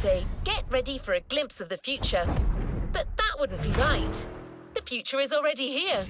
say, get ready for a glimpse of the future. But that wouldn't be right. The future is already here.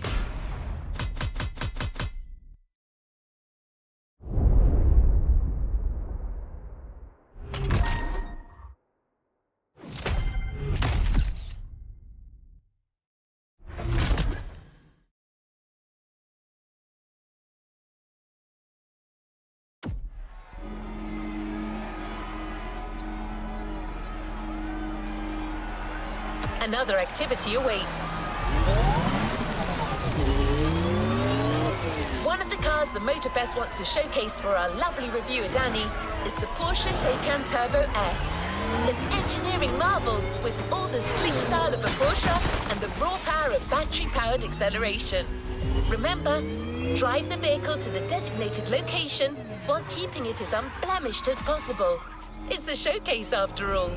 Another activity awaits. One of the cars the Motorfest wants to showcase for our lovely reviewer Danny is the Porsche Taycan Turbo S. An engineering marvel with all the sleek style of a Porsche and the raw power of battery-powered acceleration. Remember, drive the vehicle to the designated location while keeping it as unblemished as possible. It's a showcase after all.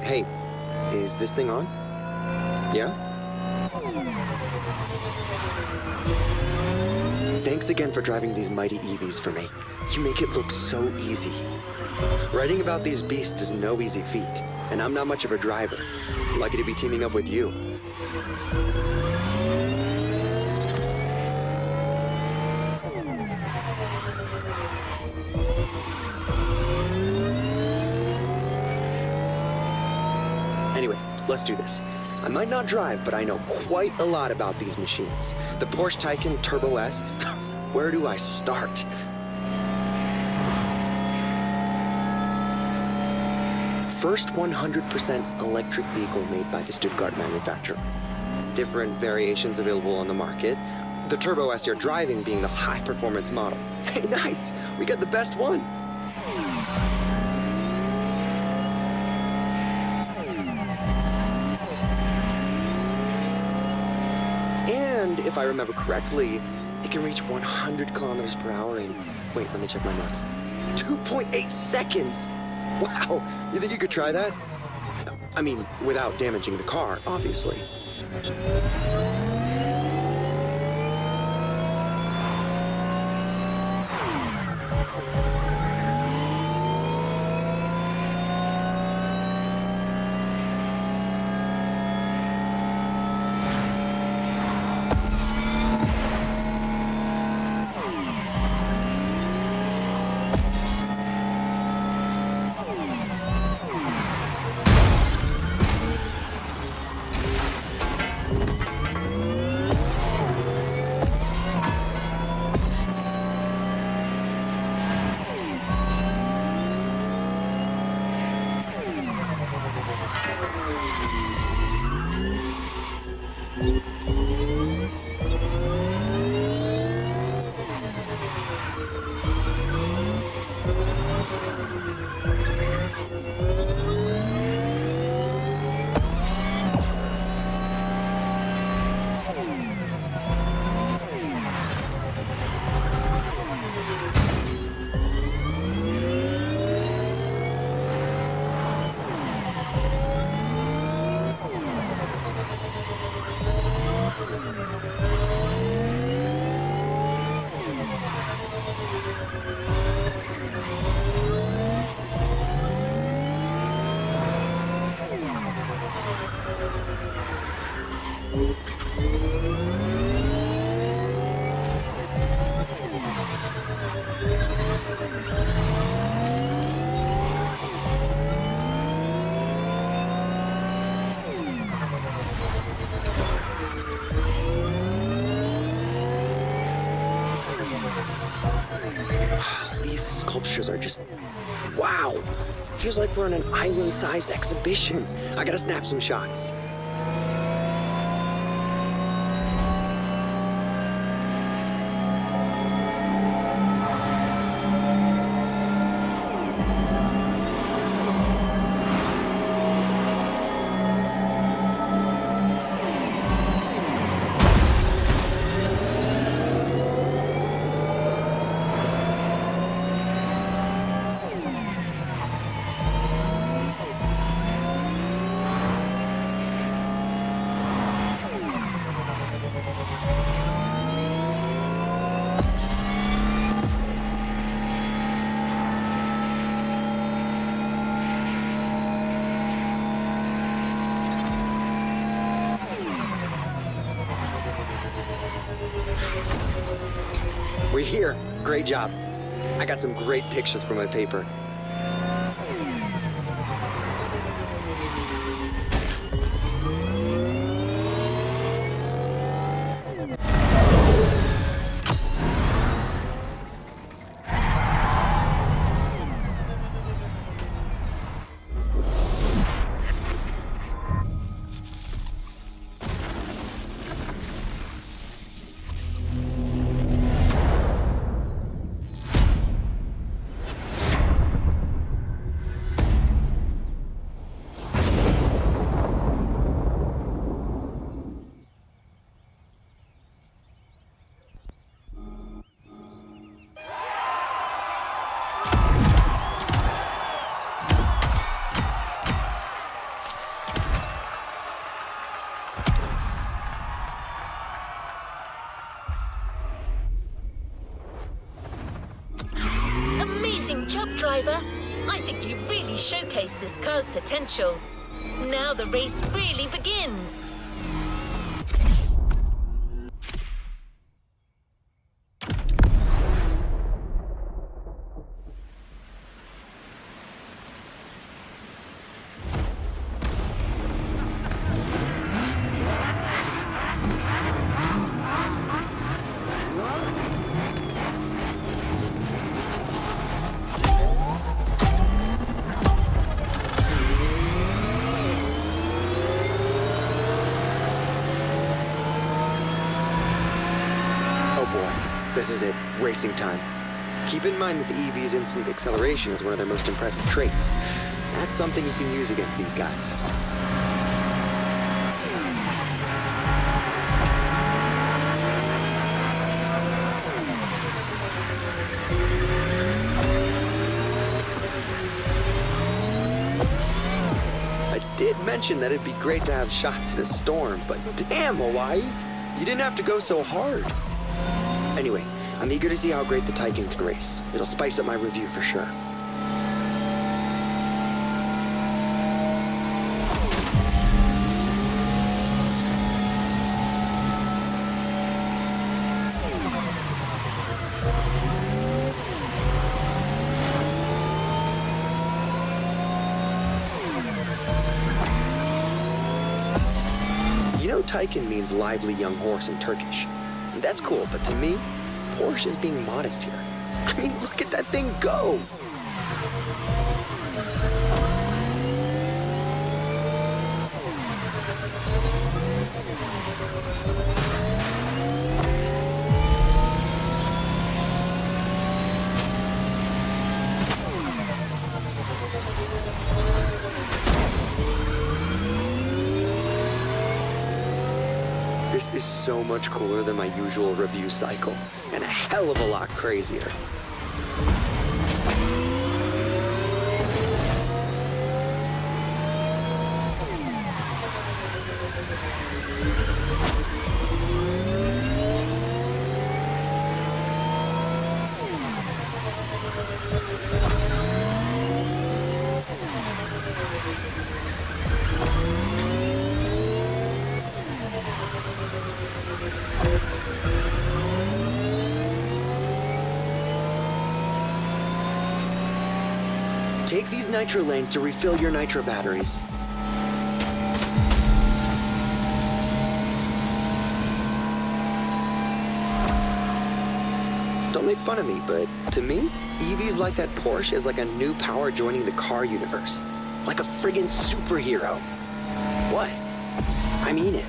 Hey, is this thing on? Yeah? Thanks again for driving these mighty EVs for me. You make it look so easy. Writing about these beasts is no easy feat, and I'm not much of a driver. Lucky to be teaming up with you. Anyway, let's do this. I might not drive, but I know quite a lot about these machines. The Porsche Taycan Turbo S, where do I start? First 100% electric vehicle made by the Stuttgart manufacturer. Different variations available on the market. The Turbo S you're driving being the high-performance model. Hey, nice! We got the best one! And if I remember correctly, it can reach 100 kilometers per hour in, wait, let me check my notes, 2.8 seconds! Wow, you think you could try that? I mean, without damaging the car, obviously. Porsches are just, wow. Feels like we're on an island-sized exhibition. I gotta snap some shots. We're here. Great job. I got some great pictures for my paper. Job, driver. I think you really showcased this car's potential. Now the race really begins. This is it, racing time. Keep in mind that the EV's instant acceleration is one of their most impressive traits. That's something you can use against these guys. I did mention that it'd be great to have shots in a storm, but damn, Hawaii, you didn't have to go so hard. Anyway, I'm eager to see how great the Taycan can race. It'll spice up my review for sure. You know Taycan means lively young horse in Turkish. That's cool, but to me, Porsche is being modest here. I mean, look at that thing go! This is so much cooler than my usual review cycle, and a hell of a lot crazier. Take these nitro lanes to refill your nitro batteries. Don't make fun of me, but to me, EVs like that Porsche is like a new power joining the car universe. Like a friggin' superhero. What? I mean it.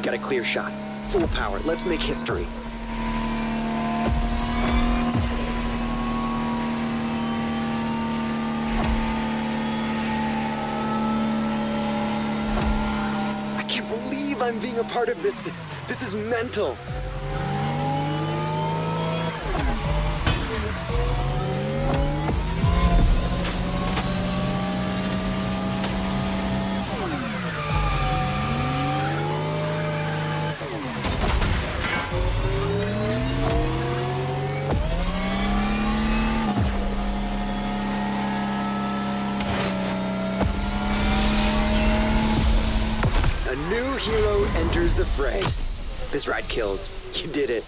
Got a clear shot. Full power. Let's make history. I can't believe I'm being a part of this. This is mental. A new hero enters the fray. This ride kills. You did it.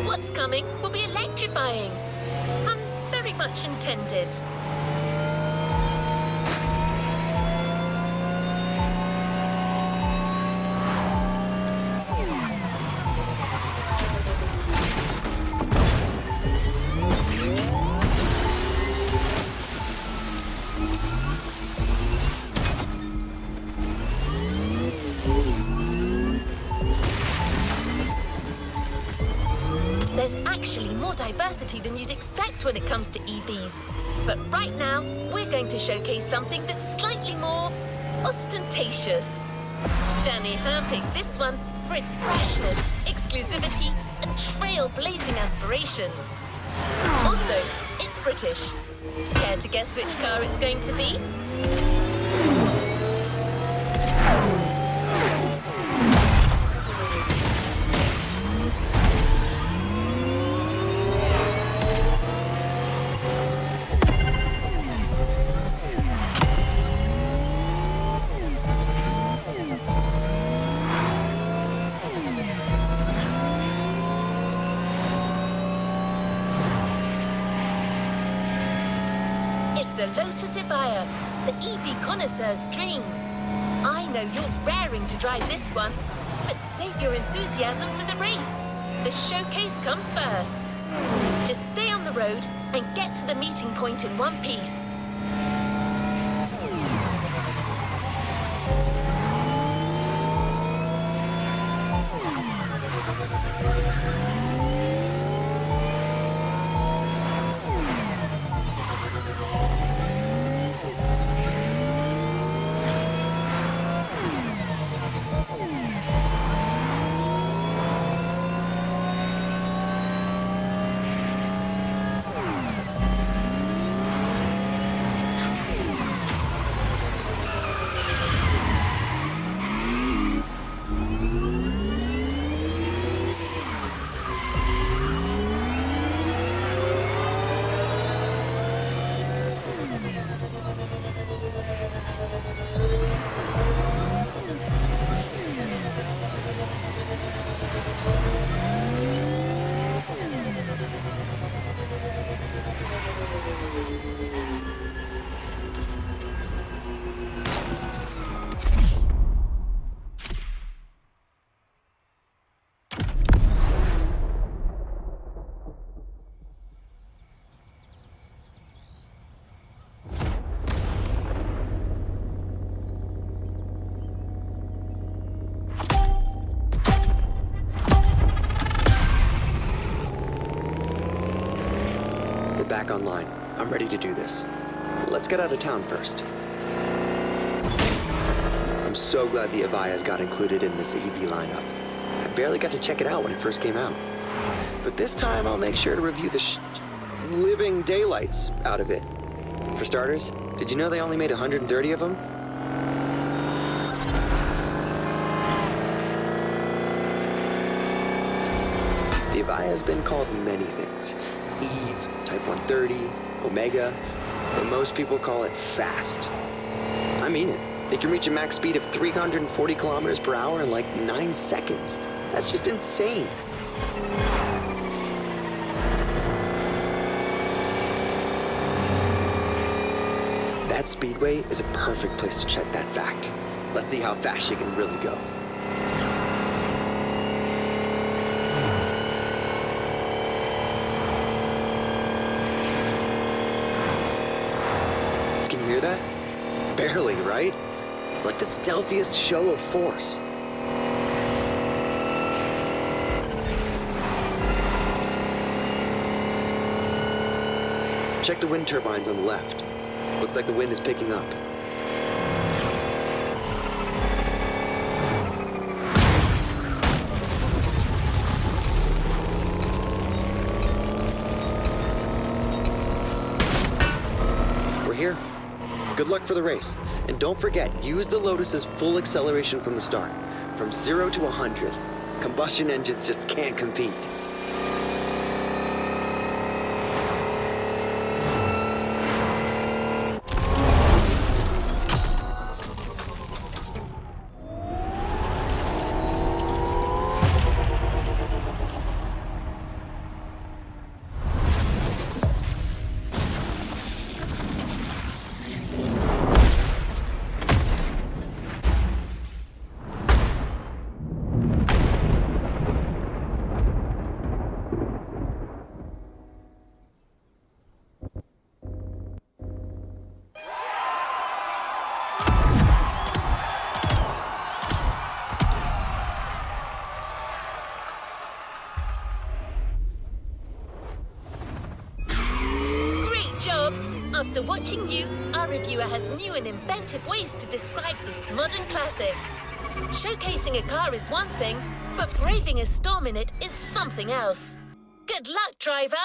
What's coming will be electrifying. Pun very much intended. There's actually more diversity than you'd expect when it comes to EVs. But right now, we're going to showcase something that's slightly more ostentatious. Danny handpicked this one for its brashness, exclusivity, and trailblazing aspirations. Also, it's British. Care to guess which car it's going to be? The Lotus Evija, the EV connoisseur's dream. I know you're raring to drive this one, but save your enthusiasm for the race. The showcase comes first. Just stay on the road and get to the meeting point in one piece. Back online. I'm ready to do this. Let's get out of town first. I'm so glad the Avaya's got included in this EV lineup. I barely got to check it out when it first came out. But this time I'll make sure to review the living daylights out of it. For starters, did you know they only made 130 of them? The Avaya has been called many things. Eve, Type 130, Omega, but most people call it fast. I mean it. It can reach a max speed of 340 kilometers per hour in like 9 seconds. That's just insane. That speedway is a perfect place to check that fact. Let's see how fast you can really go. You can hear that? Barely, right? It's like the stealthiest show of force. Check the wind turbines on the left. Looks like the wind is picking up. We're here. Good luck for the race. And don't forget, use the Lotus's full acceleration from the start. From 0 to 100. Combustion engines just can't compete. After watching you, our reviewer has new and inventive ways to describe this modern classic. Showcasing a car is one thing, but braving a storm in it is something else. Good luck, driver!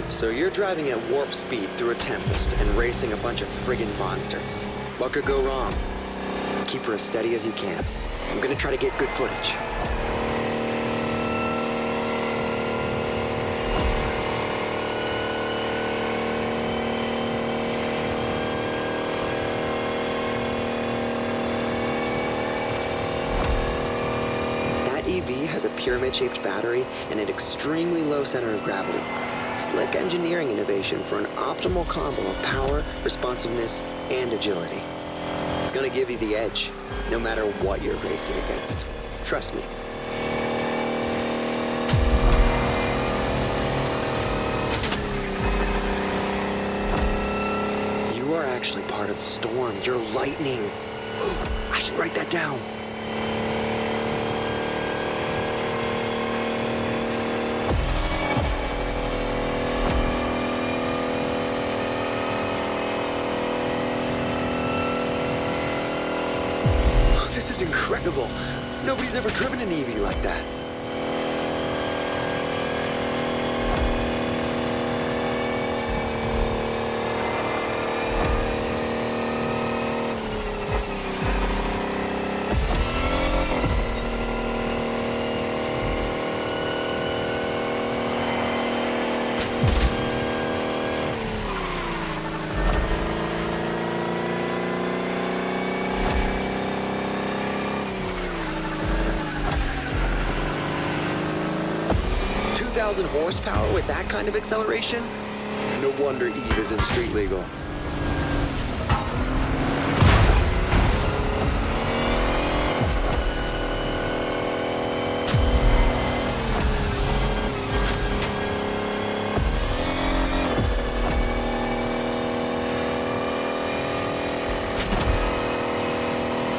So you're driving at warp speed through a tempest and racing a bunch of friggin' monsters. What could go wrong? Keep her as steady as you can. I'm gonna try to get good footage. That EV has a pyramid-shaped battery and an extremely low center of gravity. Slick engineering innovation for an optimal combo of power, responsiveness, and agility. It's gonna give you the edge, no matter what you're racing against. Trust me. You are actually part of the storm. You're lightning. I should write that down. This is incredible. Nobody's ever driven an EV like that. 2,000 horsepower with that kind of acceleration? No wonder Eve isn't street legal.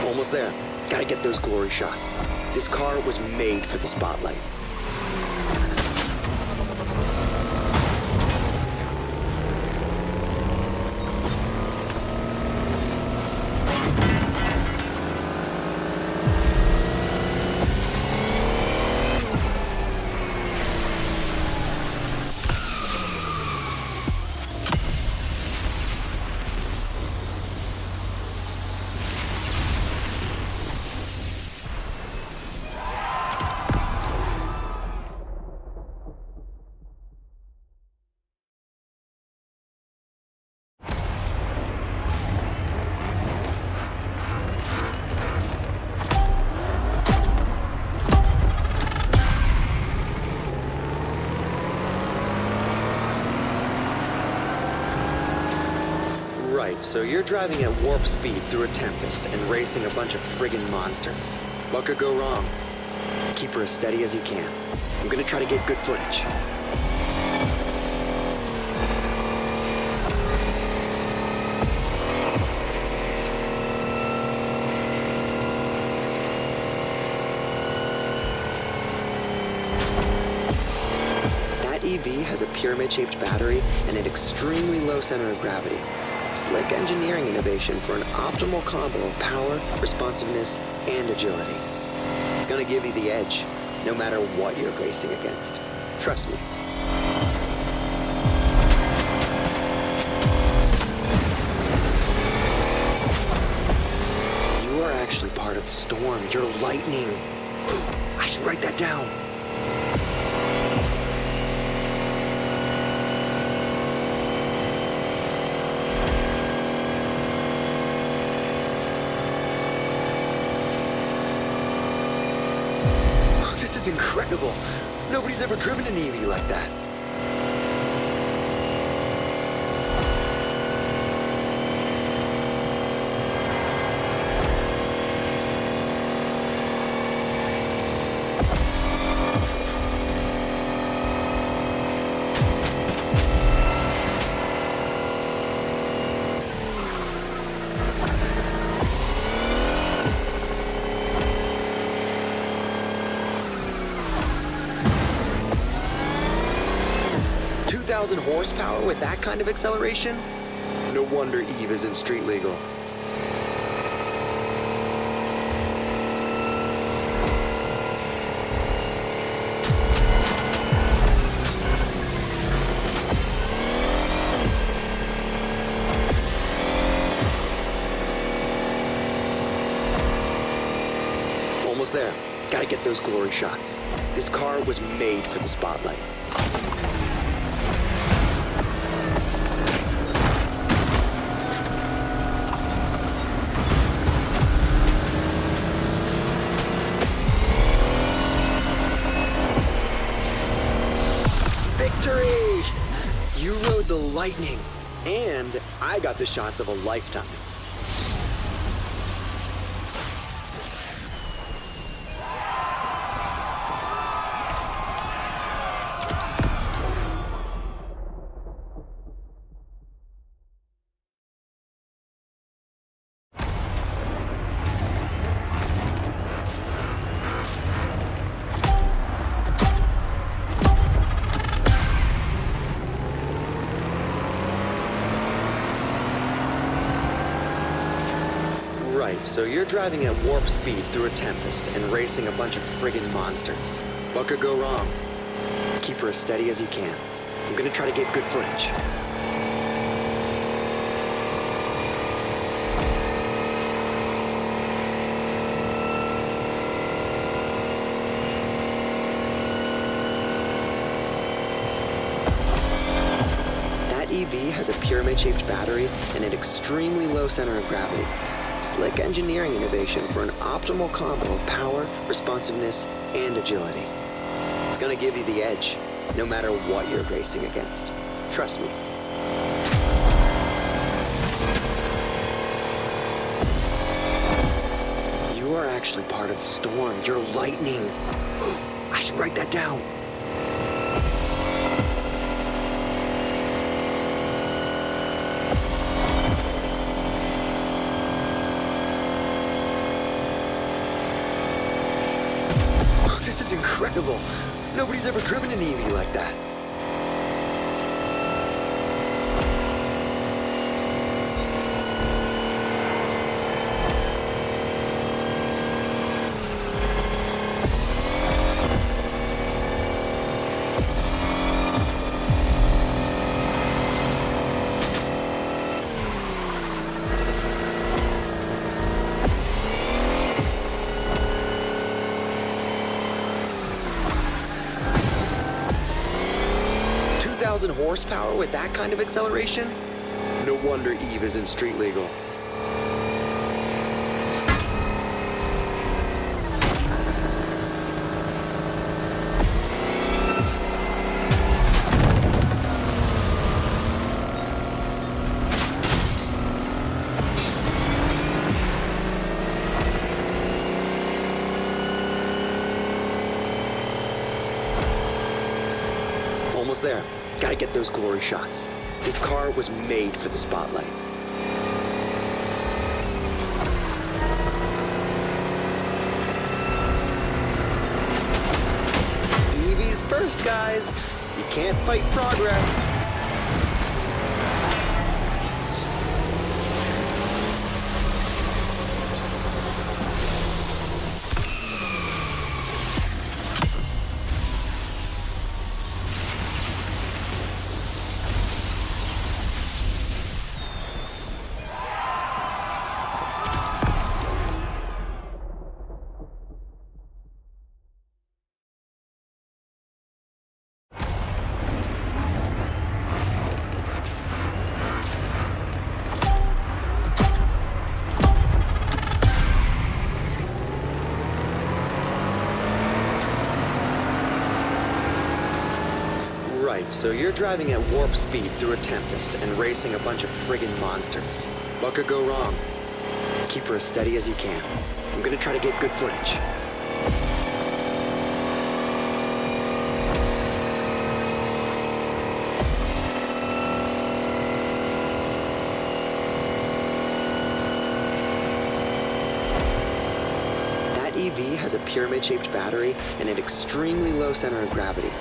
Almost there. Gotta get those glory shots. This car was made for the spotlight. Right, so you're driving at warp speed through a tempest and racing a bunch of friggin' monsters. What could go wrong? Keep her as steady as you can. I'm gonna try to get good footage. That EV has a pyramid-shaped battery and an extremely low center of gravity. Slick engineering innovation for an optimal combo of power, responsiveness, and agility. It's gonna give you the edge, no matter what you're racing against. Trust me. You are actually part of the storm. You're lightning. I should write that down. This is incredible. Nobody's ever driven an EV like that. Horsepower with that kind of acceleration? No wonder Eve isn't street legal. Almost there. Gotta get those glory shots. This car was made for the spotlight. Victory! You rode the lightning, and I got the shots of a lifetime. Right, so you're driving at warp speed through a tempest and racing a bunch of friggin' monsters. What could go wrong? Keep her as steady as you can. I'm gonna try to get good footage. That EV has a pyramid-shaped battery and an extremely low center of gravity. Slick engineering innovation for an optimal combo of power, responsiveness, and agility. It's gonna give you the edge, no matter what you're racing against. Trust me. You are actually part of the storm. You're lightning. I should write that down. This is incredible. Nobody's ever driven an EV like that. Horsepower with that kind of acceleration? No wonder Eve isn't street legal. Almost there. Gotta get those glory shots. This car was made for the spotlight. EVs first, guys. You can't fight progress. So you're driving at warp speed through a tempest and racing a bunch of friggin' monsters. What could go wrong? Keep her as steady as you can. I'm gonna try to get good footage. That EV has a pyramid-shaped battery and an extremely low center of gravity.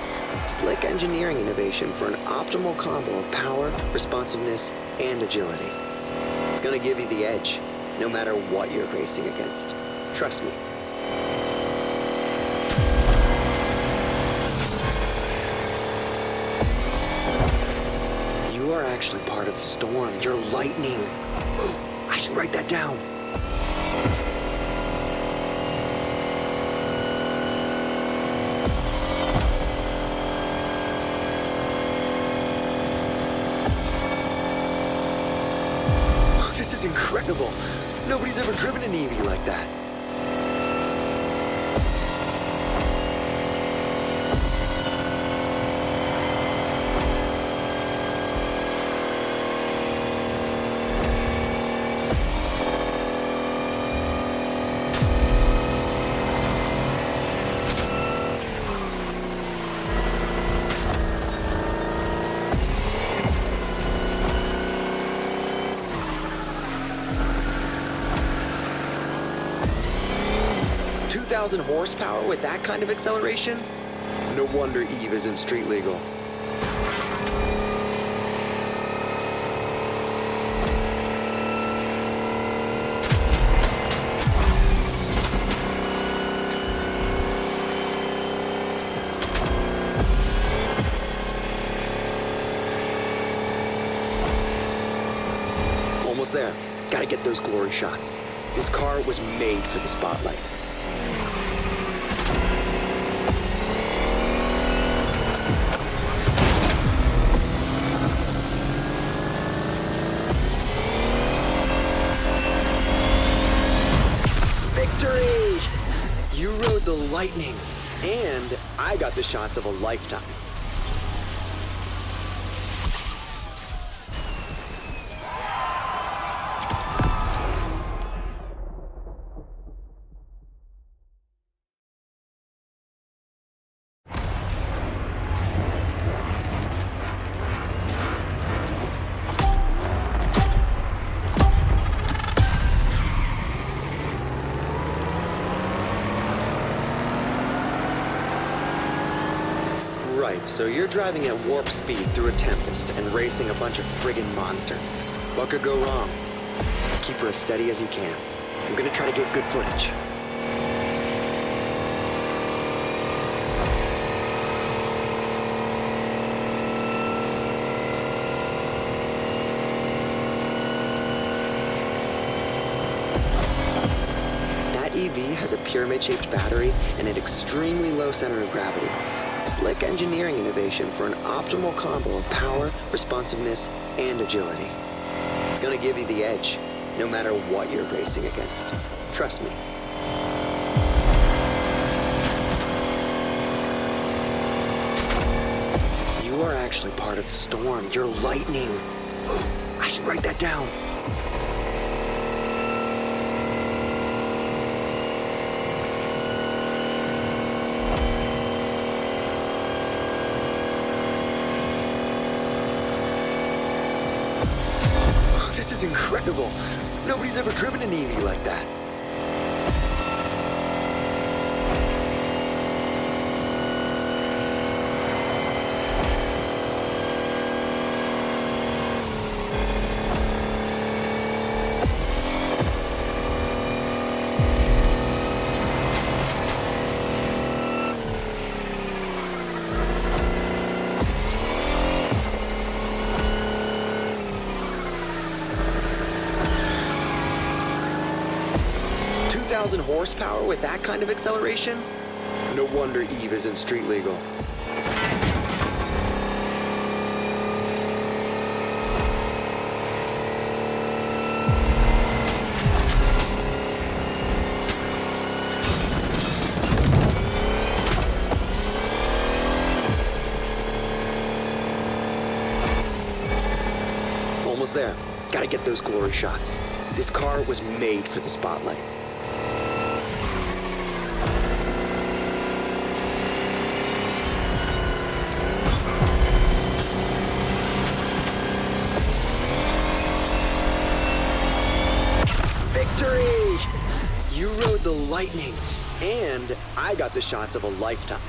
Slick engineering innovation for an optimal combo of power, responsiveness, and agility. It's gonna give you the edge, no matter what you're racing against. Trust me. You are actually part of the storm. You're lightning. I should write that down. This is incredible. Nobody's ever driven an EV like that. Horsepower with that kind of acceleration? No wonder Eve isn't street legal. Almost there. Gotta get those glory shots. This car was made for the spotlight. You rode the lightning, and I got the shots of a lifetime. Right, so you're driving at warp speed through a tempest and racing a bunch of friggin' monsters. What could go wrong? Keep her as steady as you can. I'm gonna try to get good footage. That EV has a pyramid-shaped battery and an extremely low center of gravity. Slick engineering innovation for an optimal combo of power, responsiveness, and agility. It's gonna give you the edge, no matter what you're racing against. Trust me. You are actually part of the storm. You're lightning. I should write that down. This is incredible. Nobody's ever driven an EV like that. Horsepower with that kind of acceleration? No wonder Eve isn't street legal. Almost there. Gotta get those glory shots. This car was made for the spotlight. You rode the lightning, and I got the shots of a lifetime.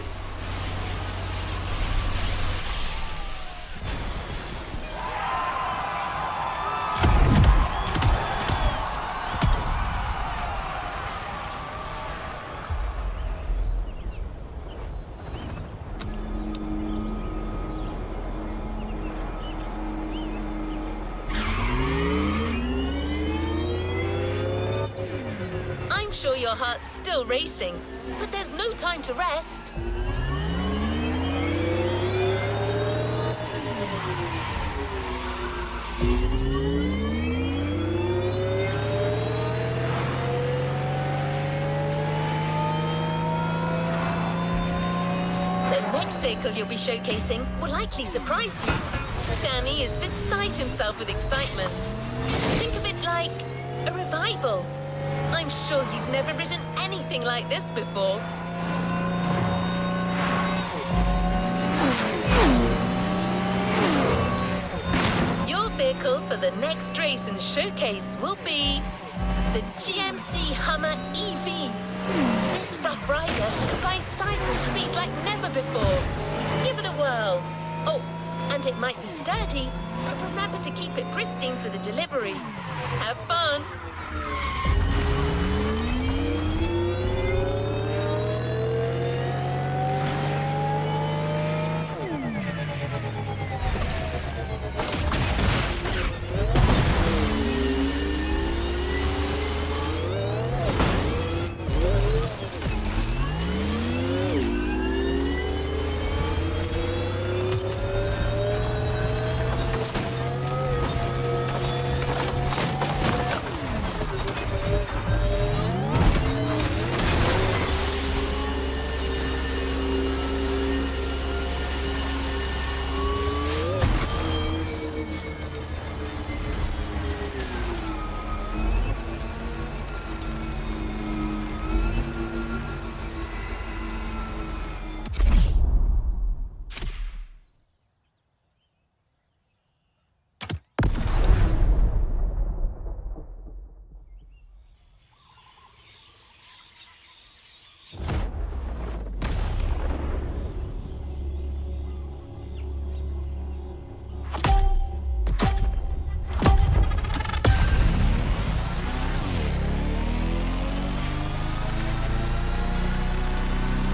I'm sure your heart's still racing, but there's no time to rest. The next vehicle you'll be showcasing will likely surprise you. Danny is beside himself with excitement. Think of it like a revival. I'm sure you've never ridden anything like this before. Your vehicle for the next race and showcase will be the GMC Hummer EV. This rough rider combines size and speed like never before. Give it a whirl. Oh, and it might be sturdy, but remember to keep it pristine for the delivery. Have fun!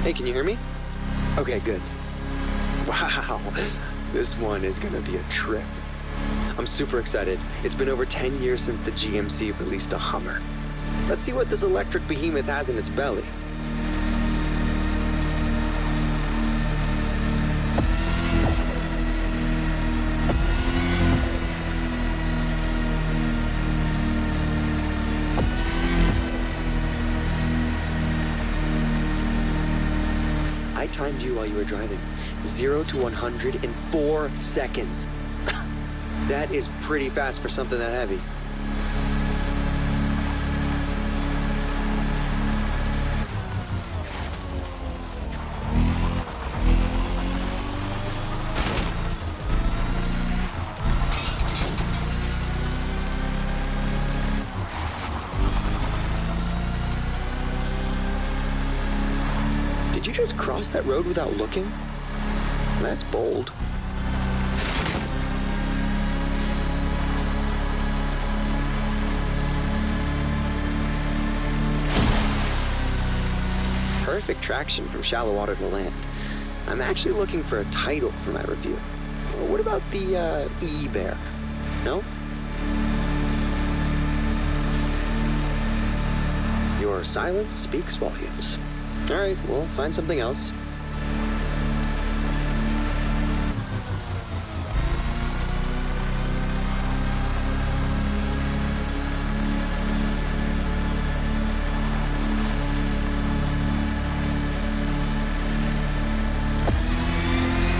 Hey, can you hear me? Okay, good. Wow, this one is gonna be a trip. I'm super excited. It's been over 10 years since the GMC released a Hummer. Let's see what this electric behemoth has in its belly. I timed you while you were driving. 0 to 100 in 4 seconds. That is pretty fast for something that heavy. Did you just cross that road without looking? That's bold. Perfect traction from shallow water to land. I'm actually looking for a title for my review. What about the E-Bear? No? Your silence speaks volumes. All right, we'll find something else.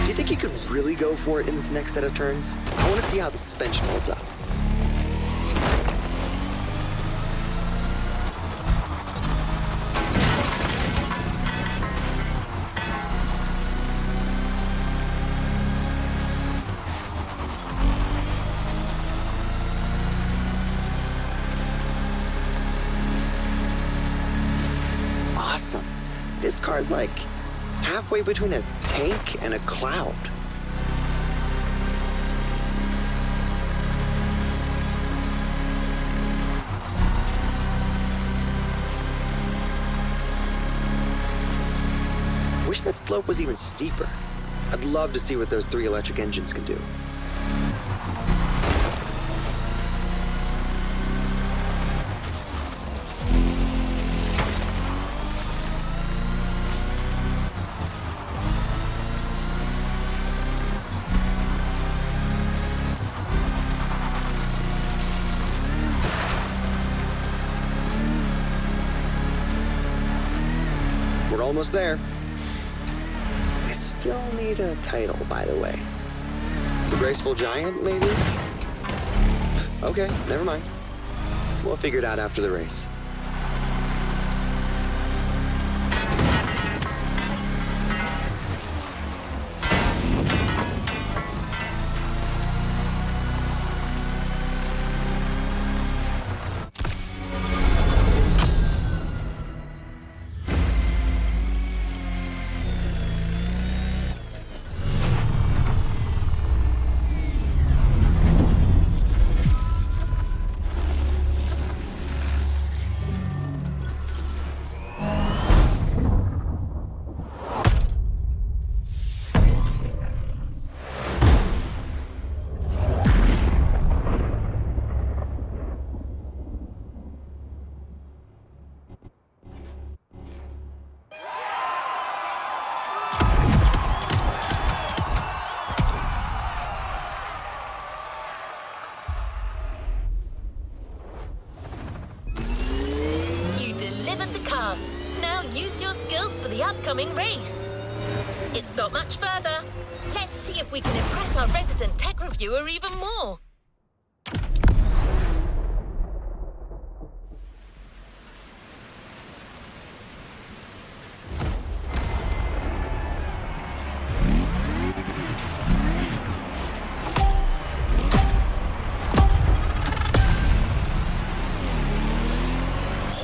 Do you think you could really go for it in this next set of turns? I want to see how the suspension holds up. Awesome. This car's like halfway between a tank and a cloud. Wish that slope was even steeper. I'd love to see what those 3 electric engines can do. We're almost there. I still need a title, by the way. The Graceful Giant, maybe? Okay, never mind. We'll figure it out after the race. Now use your skills for the upcoming race. It's not much further. Let's see if we can impress our resident tech reviewer even more.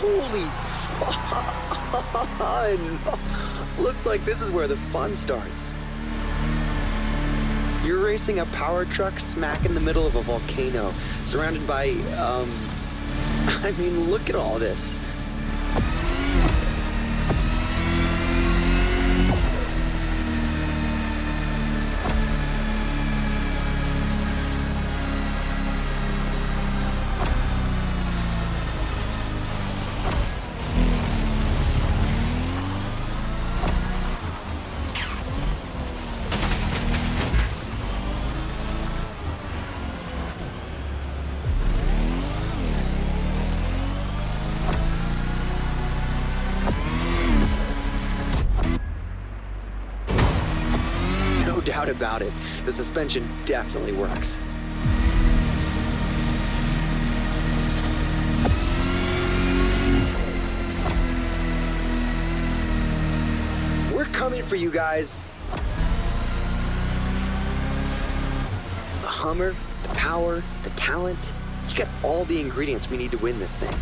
Holy fun! Looks like this is where the fun starts. You're racing a power truck smack in the middle of a volcano, surrounded by, I mean, look at all this. doubt about it. The suspension definitely works. We're coming for you guys. The Hummer, the power, the talent. You got all the ingredients we need to win this thing.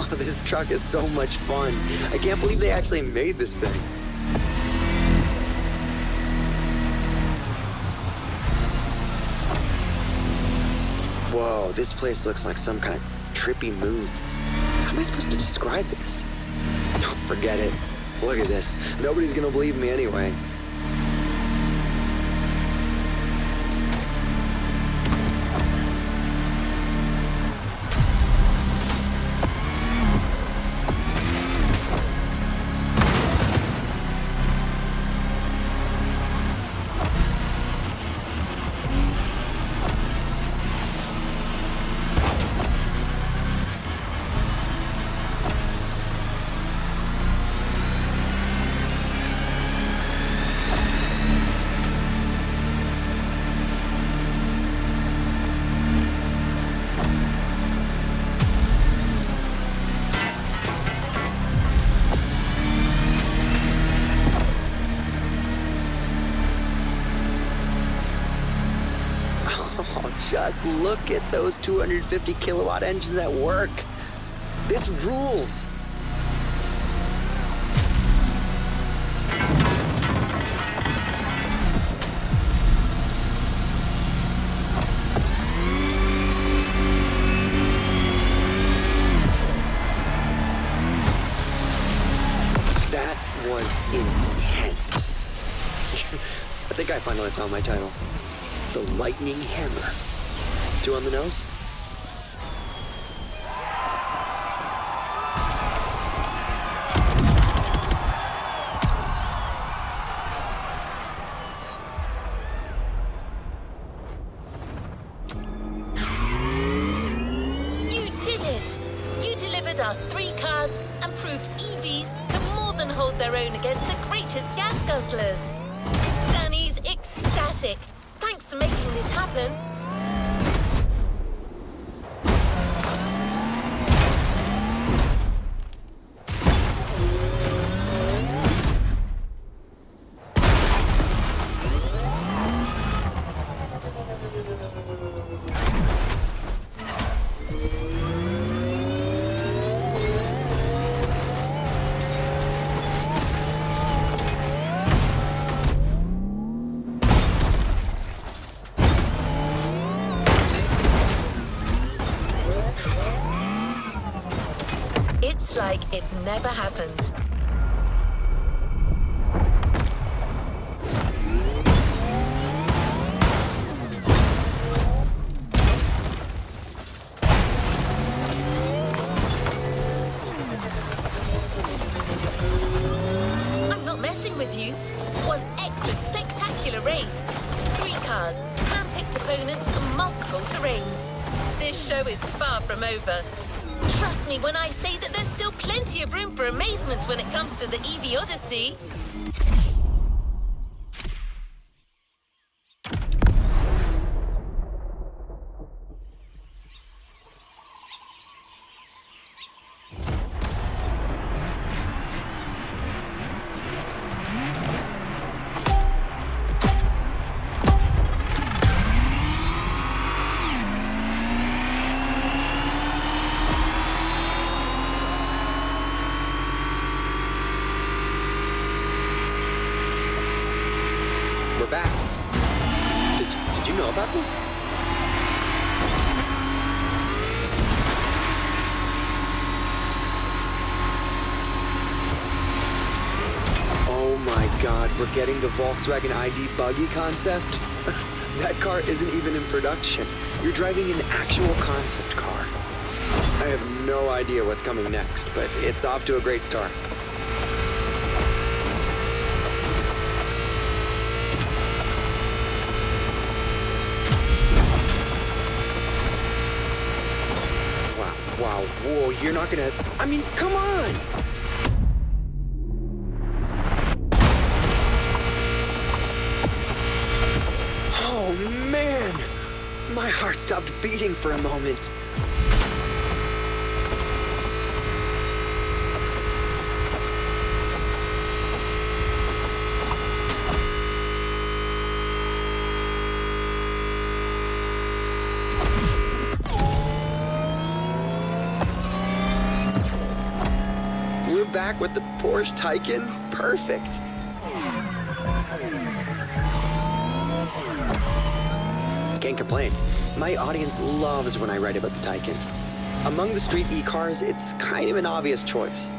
Oh, this truck is so much fun. I can't believe they actually made this thing. Whoa, this place looks like some kind of trippy moon. How am I supposed to describe this? Don't forget it. Look at this. Nobody's gonna believe me anyway. Just look at those 250 kilowatt engines at work. This rules. That was intense. I think I finally found my title. The Lightning Hammer. 2 on the nose? You did it! You delivered our 3 cars and proved EVs can more than hold their own against the greatest gas guzzlers. Danny's ecstatic. Thanks for making this happen. It's like it never happened. I'm not messing with you. One extra spectacular race. 3 cars, hand-picked opponents, and multiple terrains. This show is far from over. Trust me when I say that there's still plenty of room for amazement when it comes to the EV Odyssey. We're back. Did you know about this? Oh my God, we're getting the Volkswagen ID buggy concept? That car isn't even in production. You're driving an actual concept car. I have no idea what's coming next, but it's off to a great start. Wow, whoa, you're not gonna... I mean, come on! Oh, man! My heart stopped beating for a moment. We're back with the Porsche Taycan? Perfect. Can't complain. My audience loves when I write about the Taycan. Among the street e-cars, it's kind of an obvious choice.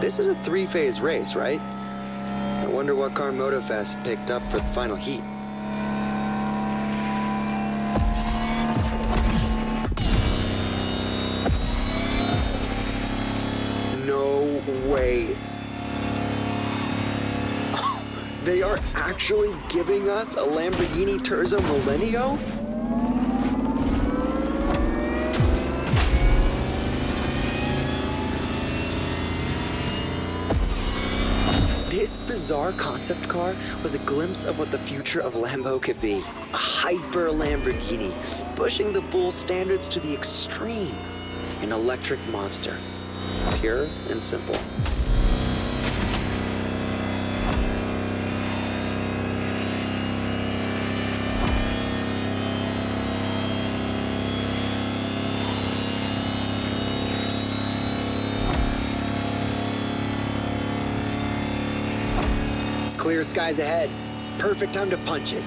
This is a three-phase race, right? I wonder what car MotoFest picked up for the final heat. No way. Oh, they are actually giving us a Lamborghini Terzo Millennio? This bizarre concept car was a glimpse of what the future of Lambo could be. A hyper Lamborghini, pushing the bull standards to the extreme. An electric monster. Pure and simple. Clear skies ahead. Perfect time to punch it.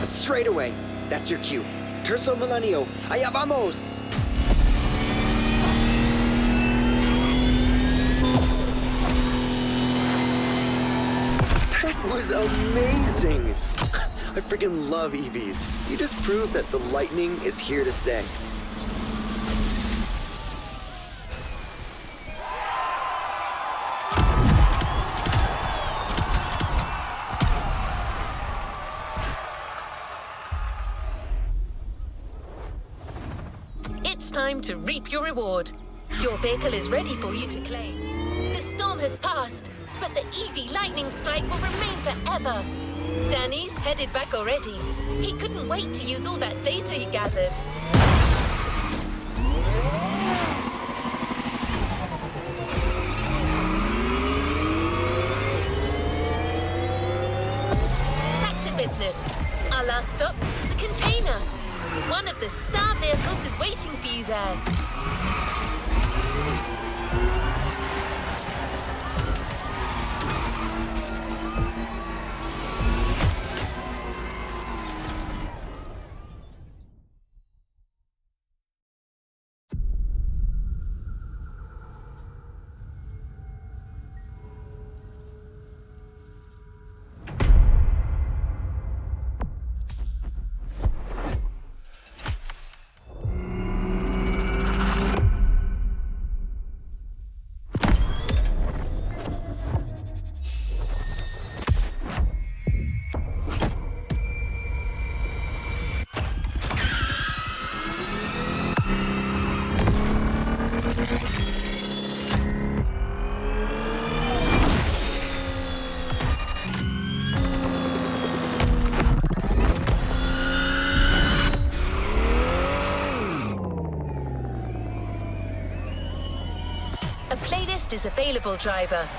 Straight away. That's your cue. Terzo Millennio, allá vamos! That was amazing! I freaking love EVs. You just proved that the Lightning is here to stay. It's time to reap your reward. Your vehicle is ready for you to claim. The storm has passed, but the EV lightning strike will remain forever. Danny's headed back already. He couldn't wait to use all that data he gathered. Back to business. Our last stop, the container. One of the star vehicles is waiting for you there. A playlist is available, driver.